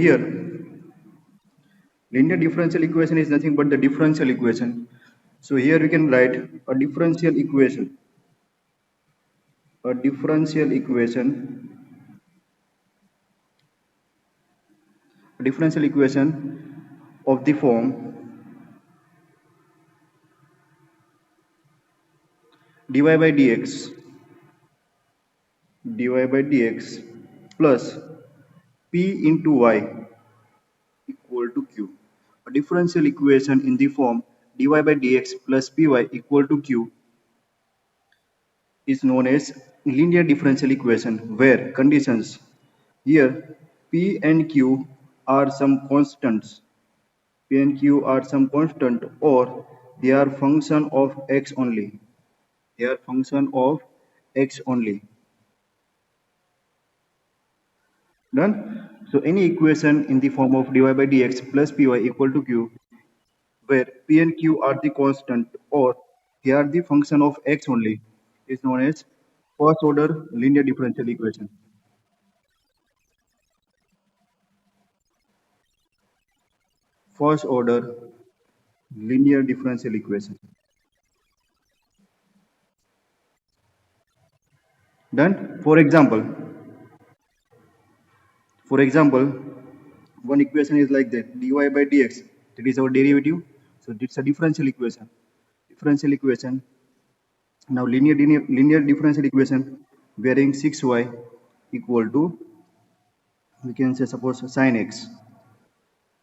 here linear differential equation is nothing but the differential equation. So here we can write a differential equation. A differential equation. A differential equation of the form dy by dx plus p into y equal to q. A differential equation in the form dy by dx plus py equal to q is known as linear differential equation where conditions here p and q are some constants. P and q are some constant or they are function of x only. They are function of x only. Done? So any equation in the form of dy by dx plus py equal to q where p and q are the constant or they are the function of x only is known as first order linear differential equation. First order linear differential equation. Done? For example, one equation is like that dy by dx, that is our derivative. So it's a differential equation. Differential equation. Now linear differential equation wherein 6y equal to, we can say suppose sin x.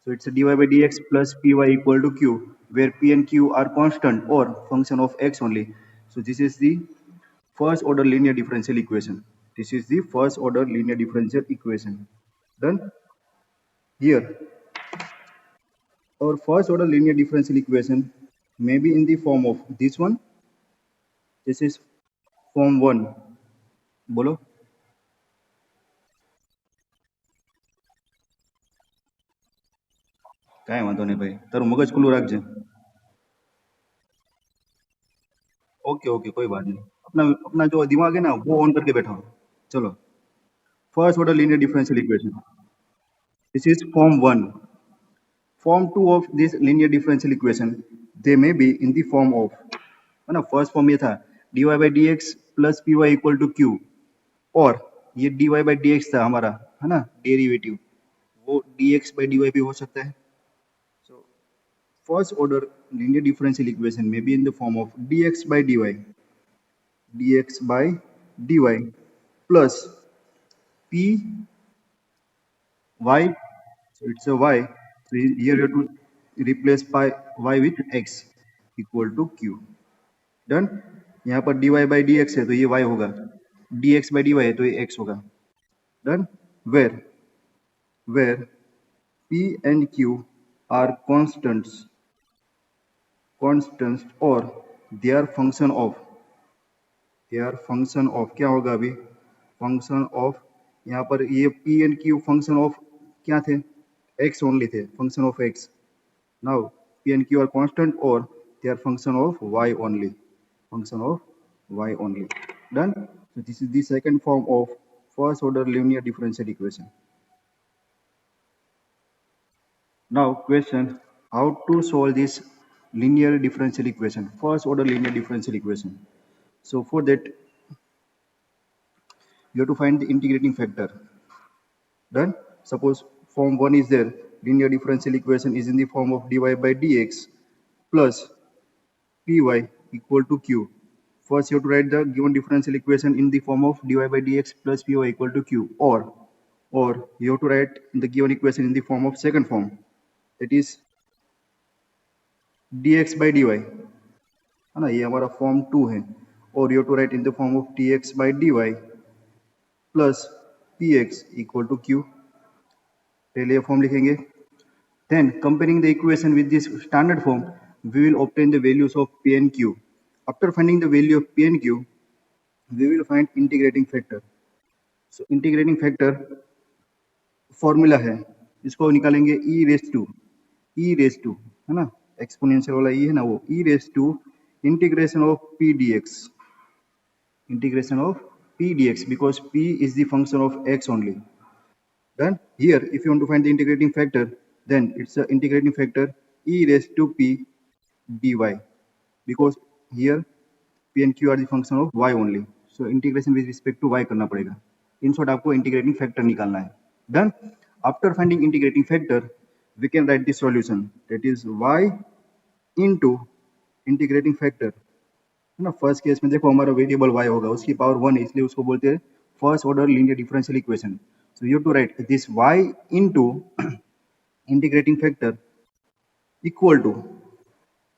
So it's a dy by dx plus py equal to q where p and q are constant or function of x only. So this is the first order linear differential equation. This is the first order linear differential equation. Done? Here, our first order linear differential equation may be in the form of this one. This is form 1. બોલો. કાંઈ વાંધો નહીં ભાઈ, તારું મગજ ખુલ્લું રાખજે. Okay okay कोई बात नहीं. अपना अपना जो दिमाग है ना वो ऑन करके बैठा हो. चलो. First order linear differential equation. This is form 1. Form 2 of this linear differential equation, they may be in the form of, है ना, फर्स्ट फॉर्म ये था dy by dx plus py equal to q और ये dy by dx था हमारा, है ना, डेरिवेटिव, वो dx by dy भी हो सकता है. So first order linear differential equation may be in the form of dx by dy plus p y, so it's a y. So here you have to replace y with x equal to q. Done. यहाँ पर dy by dx है तो ये y होगा, dx by dy है तो ये x होगा. Done. where p and q are constants or they are function of क्या होगा अभी, फंक्शन ऑफ. यहाँ पर ये p and q function of क्या थे, x ओनली थे, function of x. Now p and q are constant or they are function of y only, function of y only. Done. So this is the second form of first order linear differential equation. Now question, how to solve this linear differential equation, first order linear differential equation. So for that you have to find the integrating factor. Done. Suppose form 1 is there, linear differential equation is in the form of dy by dx plus py equal to q. First you have to write the given differential equation in the form of dy by dx plus py equal to q, or you have to write the given equation in the form of second form, that is dx by dy, है ना, ये हमारा form 2 है. और you have to write in the form of dx by dy plus px equal to q. पहले ये form लिखेंगे. Then comparing the equation with this standard form, we will obtain the values of p and q. After finding the value of p and q, we will find integrating factor. So integrating factor formula है, इसको निकालेंगे e raised to, है ना, exponential वाला e है ना, वो e raised to integration of p dx because p is the function of x only. Done. Here, if you want to find the integrating factor, then it's the integrating factor e raised to p dy, because here p and q are the function of y only. So integration with respect to y करना पड़ेगा. In short, आपको integrating factor निकालना है. Done. After finding integrating factor, we can write the solution, that is y into integrating factor. है ना, first case में देखो हमारा वेरिएबल y होगा, उसकी पावर 1 है, इसलिए उसको बोलते हैं first order linear differential equation. So you to write this y into integrating factor equal to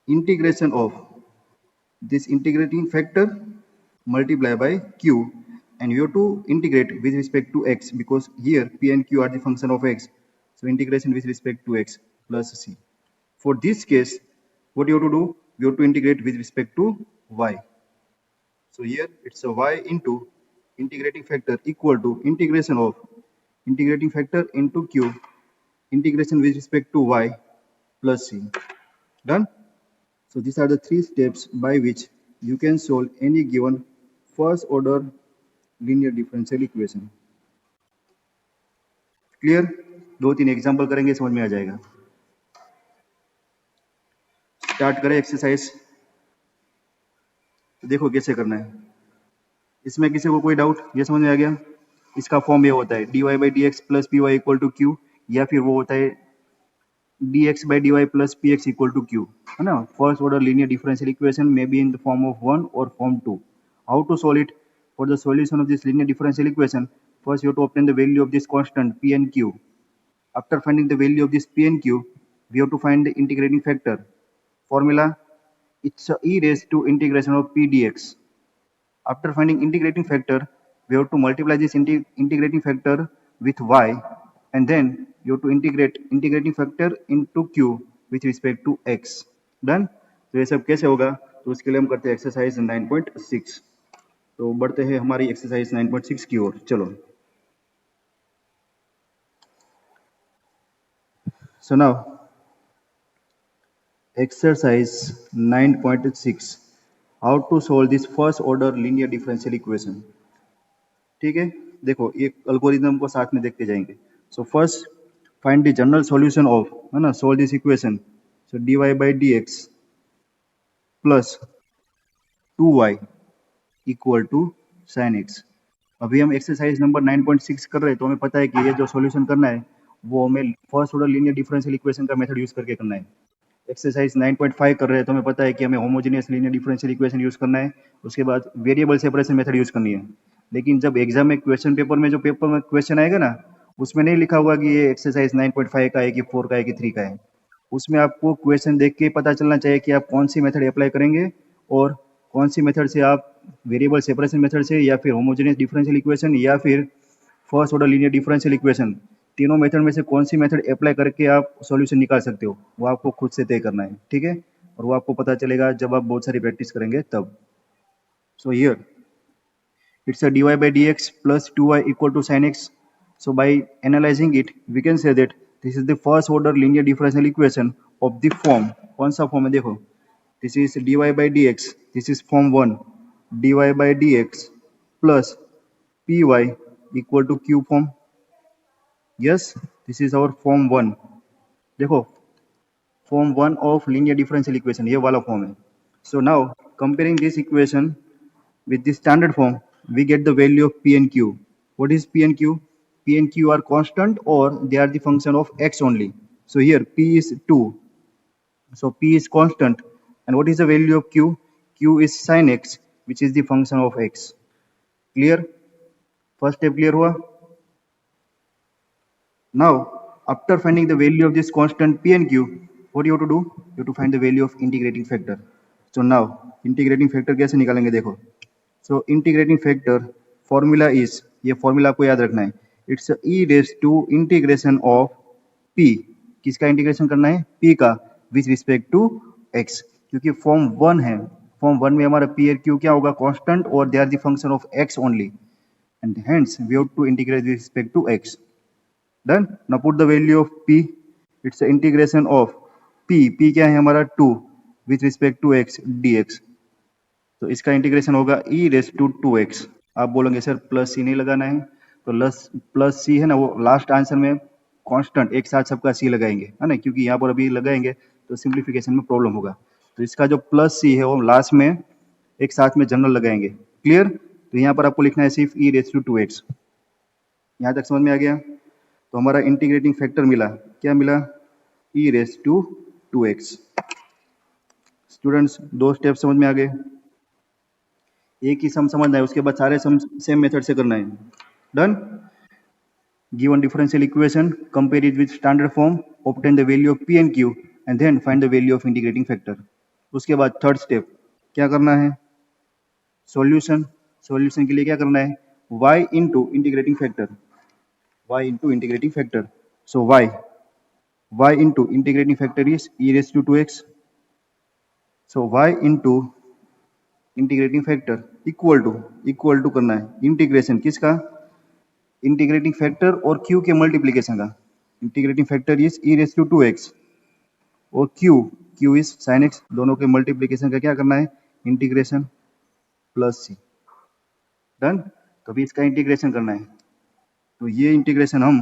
integration of this integrating factor multiply by q, and you have to integrate with respect to x, because here p and q are the function of x. So integration with respect to x plus c. For this case, what you have to do, you have to integrate with respect to y. So here it's a y into integrating factor equal to integration of integrating factor into q, integration with respect to y plus c. Done. So these are the three steps by which you can solve any given first order linear differential equation. Clear? दो तीन example करेंगे, समझ में आ जाएगा. Start करें exercise. देखो कैसे करना है. इसमें किसी को कोई डाउट? ये समझ में आ गया. इसका फॉर्म ये होता है dy by dx plus py equal to q, या फिर वो होता है dx by dy plus px equal to q, है ना. First order linear differential equation may be in the form of 1 और form 2. How to solve it? For the solution of this linear differential equation, first you have to obtain the value of this constant p and q. After finding the value of this p and q, we have to find the integrating factor. Formula, it's e raised to integration of p dx. After finding integrating factor, we have to multiply this integrating factor with y, and then you have to integrate integrating factor into q with respect to x. Done. तो ये सब कैसे होगा, तो उसके लिए हम करते हैं एक्सरसाइज 9.6. तो बढ़ते हैं हमारी एक्सरसाइज 9.6 की ओर. चलो. So now exercise 9.6, how to solve this first order linear differential equation. ठीक है, देखो एक एल्गोरिथम को साथ में देखते जाएंगे. So first find the general solution of, है ना, solve this equation. So dy by dx plus 2y equal to sin x. अभी हम एक्सरसाइज नंबर 9.6 कर रहे हैं, तो हमें पता है कि ये जो सॉल्यूशन करना है वो हमें first order linear differential equation का मेथड यूज करके करना है. एक्सरसाइज 9.5 कर रहे हैं, तो हमें पता है कि हमें homogeneous linear differential equation use करना है, उसके बाद वेरिएबल सेपरेशन मेथड यूज करनी है. लेकिन जब एग्जाम में क्वेश्चन पेपर में जो पेपर में क्वेश्चन आएगा ना, उसमें नहीं लिखा हुआ कि ये एक्सरसाइज 9.5 का है कि 4 का है कि 3 का है. उसमें आपको क्वेश्चन देख के पता चलना चाहिए कि आप कौन सी मेथड अप्लाई करेंगे और कौन सी मेथड से आप वेरिएबल सेपरेशन मेथड से, या फिर होमोजेनियस डिफरेंशियल इक्वेशन, या फिर first order linear differential equation, तीनों मेथड में से कौन सी मेथड अप्लाई करके आप सॉल्यूशन निकाल सकते हो, वो आपको खुद से तय करना है. ठीक है, और वो आपको पता चलेगा जब आप बहुत सारी प्रैक्टिस करेंगे तब. So here it's a dy by dx plus 2y equal to sin x. So by analyzing it, we can say that this is the first order linear differential equation of the form. कौन सा form है देखो, this is dy by dx, this is form 1, dy by dx plus py equal to q form. Yes, this is our form 1. देखो form 1 of linear differential equation, ये वाला form है. So now comparing this equation with the standard form, we get the value of p and q. What is p and q? P and q are constant, or they are the function of x only. So here p is 2, so p is constant, and what is the value of q? Q is sin x, which is the function of x. Clear? First step clear हुआ. Now after finding the value of this constant p and q, what you have to do? You have to find the value of integrating factor. So now integrating factor कैसे निकालेंगे देखो. So integrating factor formula is, ये formula आपको याद रखना है, it's e raised to integration of p. किसका integration करना है? p का with respect to x. क्योंकि फॉर्म 1 है, फॉर्म 1 में हमारा p और q क्या होगा? कांस्टेंट, और they are the function of x only, and hence we have to integrate with respect to x. Done. Now put the value of p. It's the integration of p क्या है हमारा 2 with respect to x dx. तो इसका integration होगा e raise to 2x. आप बोलोगे sir plus सी नहीं लगाना है, तो प्लस सी है ना, वो लास्ट आंसर में कांस्टेंट एक साथ सबका सी लगाएंगे, है ना, क्योंकि यहाँ पर अभी लगाएंगे तो सिंप्लीफिकेशन में प्रॉब्लम होगा। तो इसका जो प्लस सी है वो लास्ट में एक साथ में जनरल लगाएंगे। क्लियर? तो यहाँ पर आपको लिखना है सिर्फ ई रेस टू 2x। यहाँ तक समझ में आ गया? तो हमारा इंटीग्रेटिंग फैक्टर मिला, क्या मिला? ई रेस टू 2x। स्टूडेंट्स, दो स्टेप समझ में आ गए? एक ही सम समझना है, उसके बाद सारे सम सेम मेथड से करना है। Done? Given differential equation, compare it with standard form, obtain the value of p and q, and then find the value of integrating factor. उसके बाद थर्ड स्टेप क्या करना है? सॉल्यूशन। सॉल्यूशन के लिए क्या करना है? y into integrating factor, y into integrating factor. So y into integrating factor is e raised to 2x. So y into integrating factor equal to करना है इंटीग्रेशन किसका? इंटीग्रेटिंग फैक्टर और q के मल्टीप्लीकेशन का। Integrating factor is e raise to 2x और q is sin x, दोनों के multiplication का क्या करना है? Integration plus c। डन? तो अभी इसका इंटीग्रेशन करना है, तो ये इंटीग्रेशन हम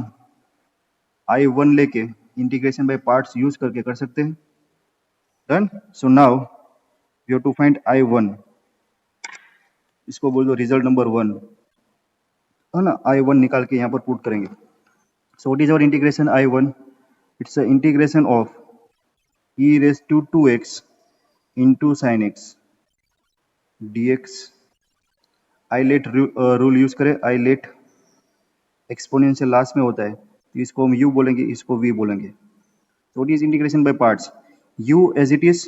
I1 लेके इंटीग्रेशन बाय पार्ट्स यूज करके कर सकते हैं। Done? So now we have to find I1, इसको बोल दो रिजल्ट नंबर 1, है ना। I1 निकाल के यहाँ पर पुट करेंगे। So what is our integration I1? It's a integration of e raised to 2x into sin x dx। ILATE rule use करें, आई लेट एक्सपोनेंशियल लास्ट में होता है, तो इसको हम u बोलेंगे, इसको v बोलेंगे। तो what is integration by parts? u as it is,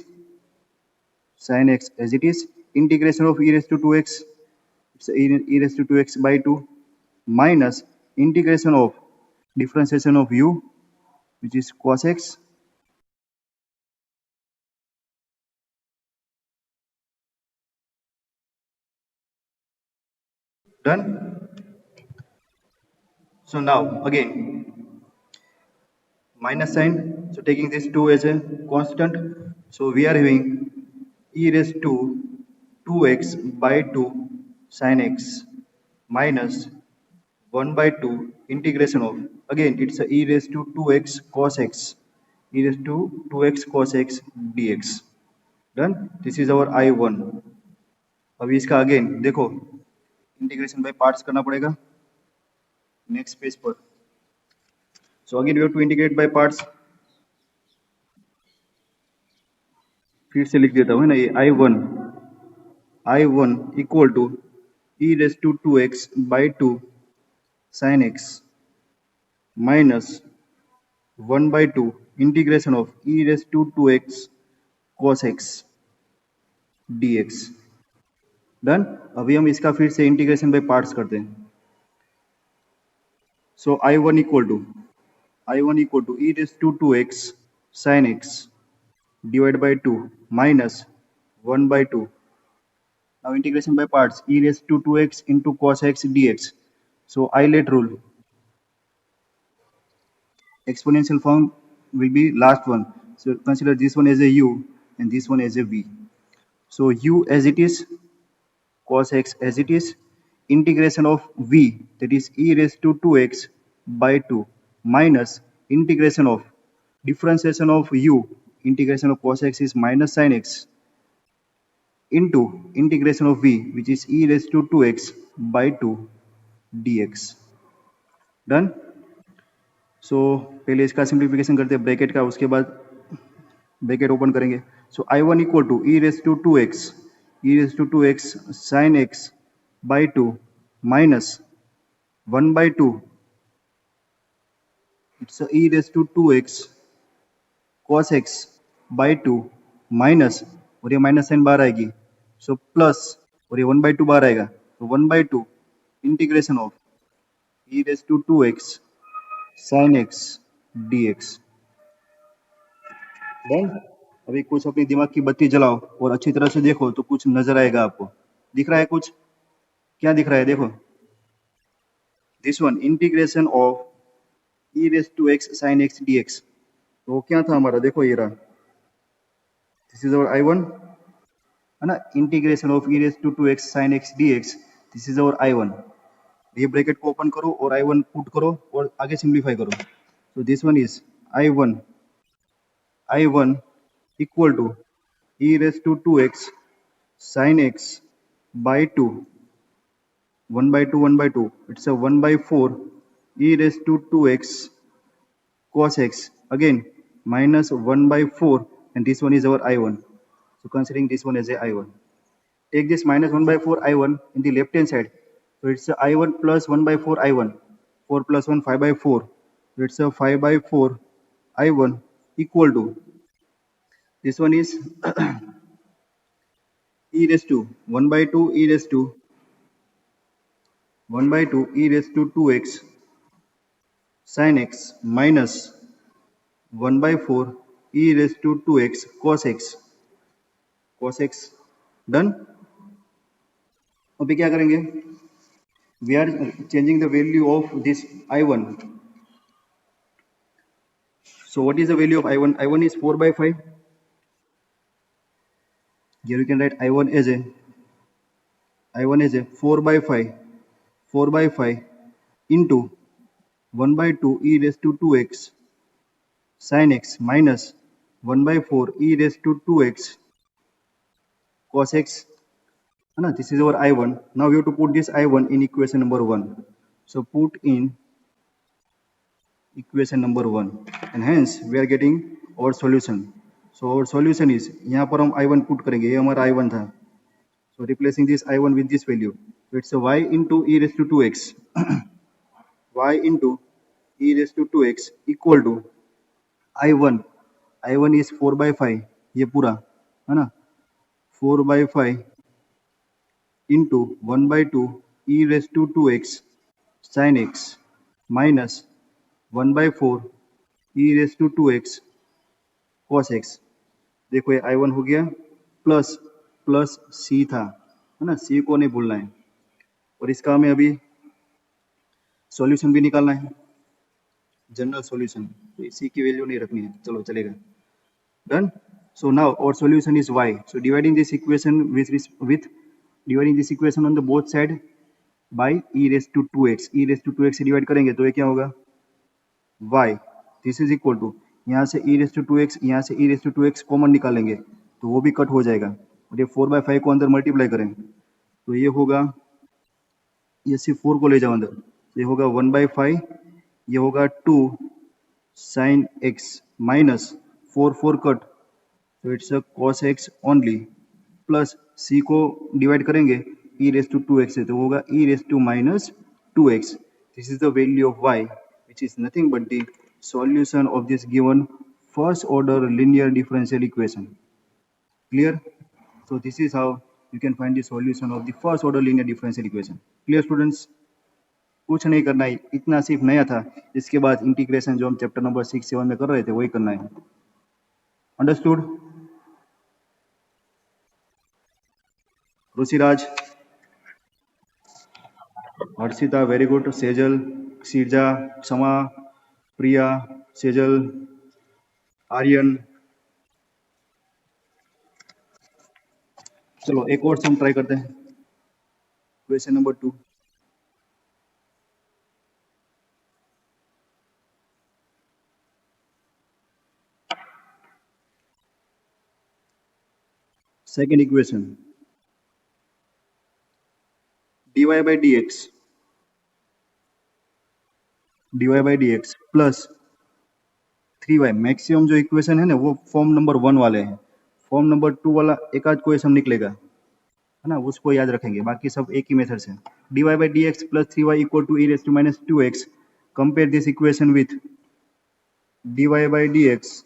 sin x as it is, integration of e raised to 2x, it's e raised to 2x by 2 minus integration of differentiation of u which is cos x done. So now again minus sign, so taking this 2 as a constant, so we are having e raised to 2x by 2 sin x minus 1 by 2 integration of, again it's a e raised to 2x cos x, e raised to 2x cos x dx. Done? This is our I1। अभी इसका again देखो integration by parts करना पड़ेगा next page पर। So again we have to integrate by parts. फिर से लिख देता हूँ ना, ये I1 equal to e raise to 2x by 2 sin x minus 1 by 2 integration of e raise to 2x cos x dx। Done? अभी हम इसका फिर से इंटीग्रेशन बाय पार्ट्स करते हैं। So I1 equal to e raise to 2x sin x divided by 2 minus 1 by 2. Now integration by parts, e raised to 2x into cos x dx. So I let rule. Exponential form will be last one. So consider this one as a u and this one as a v. So u as it is, cos x as it is, integration of v, that is e raised to 2x by 2 minus integration of differentiation of u, integration of cos x is minus sin x into integration of v which is e raised to 2x by 2 dx। Done? सो पहले इसका simplification करते हैं bracket का, उसके बाद bracket open करेंगे। So I1 equal to e raised to 2x sin x by 2 minus 1 by 2, it's e raised to 2x cos x by 2 minus, और ये माइनस साइन बाहर आएगी, सो प्लस, और ये 1 by 2 बाहर आएगा, तो 1 by 2 integration of e raised to 2x sin x dx। Done? अभी कुछ अपनी दिमाग की बत्ती जलाओ और अच्छी तरह से देखो तो कुछ नजर आएगा आपको। दिख रहा है कुछ? क्या दिख रहा है? देखो this one, integration of e raised to x sin x dx। तो क्या था हमारा? देखो ये रहा, दिस इज अवर I1, है ना, integration of e raised to 2x sin x dx, this is our I1। ये ब्रैकेट को ओपन करो और I1 पुट करो और आगे सिंप्लीफाई करो. So this one is I1 equal to e raised to 2x sin x by 2, 1 by 2, 1 by 2. It's a 1 by 4 e raised to 2x cos x, again minus 1 by 4, and this one is our I1. So considering this one as a I1. Take this minus 1 by 4 I1 in the left hand side. So it's a I1 plus 1 by 4 I1. 4 plus 1, 5 by 4. So it's a 5 by 4 I1 equal to, this one is e raised to 1 by 2 e raised to 1 by 2 e raised to 2x sin x minus 1 by 4 e raised to 2x cos x. cos x done. अभी क्या करेंगे? We are changing the value of this I1. So what is the value of I1? I1 is 4 by 5. Here we can write I1 as a 4 by 5 into 1 by 2 e raised to 2x sin x minus 1 by 4 e raised to 2x cos x. This is our I1. Now we have to put this I1 in equation number 1. So put in equation number 1, and hence we are getting our solution. So our solution is, यहाँ पर हम I1 put करेंगे, ये हमारा I1 था. So replacing this I1 with this value, so it's a y into e raised to 2x y into e raised to 2x equal to I1 is 4 by 5, ये पूरा है ना, 4 by 5 into 1 by 2 e raised to 2x sin x minus 1 by 4 e raised to 2x cos x. देखो ये I1 हो गया, plus c था, है ना, c को नहीं भूलना है. और इसका हमें अभी सॉल्यूशन भी निकालना है, जनरल सॉल्यूशन. तो c की वैल्यू नहीं रखनी है, चलो चलेगा. Done. So now our solution is y. So dividing this equation dividing this equation on the both side by e raised to 2x. e raised to 2x से divide करेंगे तो ये क्या होगा? y. This is equal to, यहाँ से e raised to 2x, यहाँ से e raised to 2x common निकालेंगे तो वो भी कट हो जाएगा. और ये 4 by 5 को अंदर मल्टीप्लाई करें तो ये होगा, ये सिर्फ 4 को ले जाओ अंदर, ये होगा 1 by 5, ये होगा 2 sin x माइनस 4 कट, तो it's a cos x only, plus c को डिवाइड करेंगे e raised to 2x से तो होगा e raised to minus 2x. This is the value of y, which is nothing but the solution of this given first order linear differential equation. Clear? So this is how you can find the solution of the first order linear differential equation. Clear students? कुछ नहीं करना है, इतना सिर्फ नया था. इसके बाद इंटीग्रेशन जो हम चैप्टर नंबर 6-7 में कर रहे थे वही करना है. Understood? Rishiraj, Harshita very good, Sejal, Shirja, Kshama, Priya, Sejal, Aryan. चलो एक और सम ट्राई करते हैं. Question number 2. Second equation, dy by dx plus 3y. Maximum जो इक्वेशन है ना वो फॉर्म नंबर 1 वाले हैं. फॉर्म नंबर 2 वाला एक आध कोई सम निकलेगा, है ना, उसको याद रखेंगे, बाकी सब एक ही मेथड से. dy by dx plus 3y equal to e raised to minus 2x. Compare this equation with dy by dx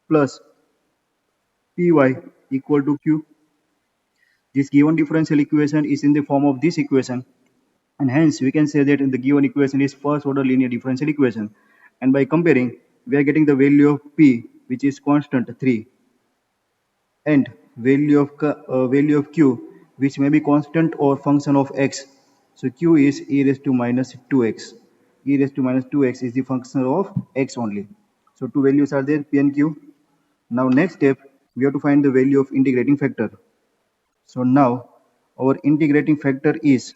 plus py equal to q. This given differential equation is in the form of this equation, and hence we can say that the given equation is first order linear differential equation. And by comparing, we are getting the value of p, which is constant 3, and value of q, which may be constant or function of x. So q is e raised to minus 2x. e raised to minus 2x is the function of x only. So two values are there, p and q. Now next step, we have to find the value of integrating factor. So now our integrating factor is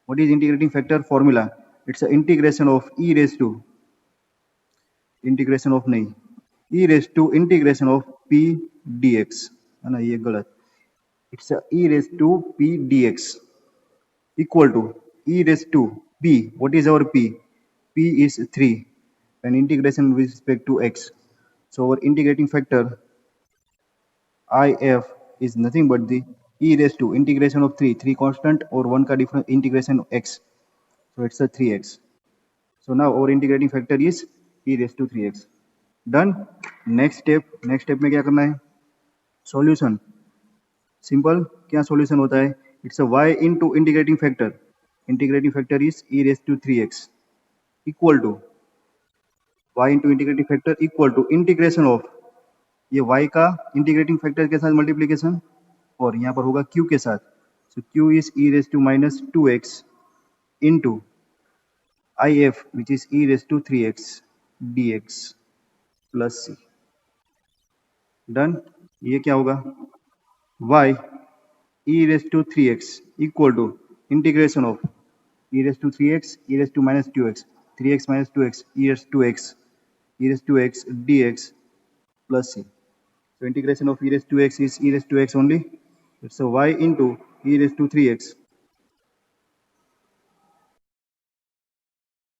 What is integrating factor formula? It's a integration of e raised to integration of नहीं e raise to integration of p dx है ना ये गलत it's e raise to p dx equal to e raised to p. What is our p? P is 3 and integration with respect to x. So our integrating factor if is nothing but the e raised to integration of 3 constant or 1 का different integration of x. So it's a 3x. So now our integrating factor is e raised to 3x. Done. Next step में क्या करना है? Solution. Simple. क्या solution होता है? It's a y into integrating factor. Integrating factor is e raised to 3x equal to y into integrating factor equal to integration of ये y का integrating factor के साथ मल्टीप्लीकेशन और यहाँ पर होगा q के साथ. So q is e raised to minus 2x into if which is e raised to 3x dx plus c. Done. ये क्या होगा? y e raised to 3x equal to integration of e raised to 3x e raised to minus 2x 3x minus 2x e raised to x e raised to x dx plus c. So integration of e raised to x is e raised to x only. It's a y into e raised to 3x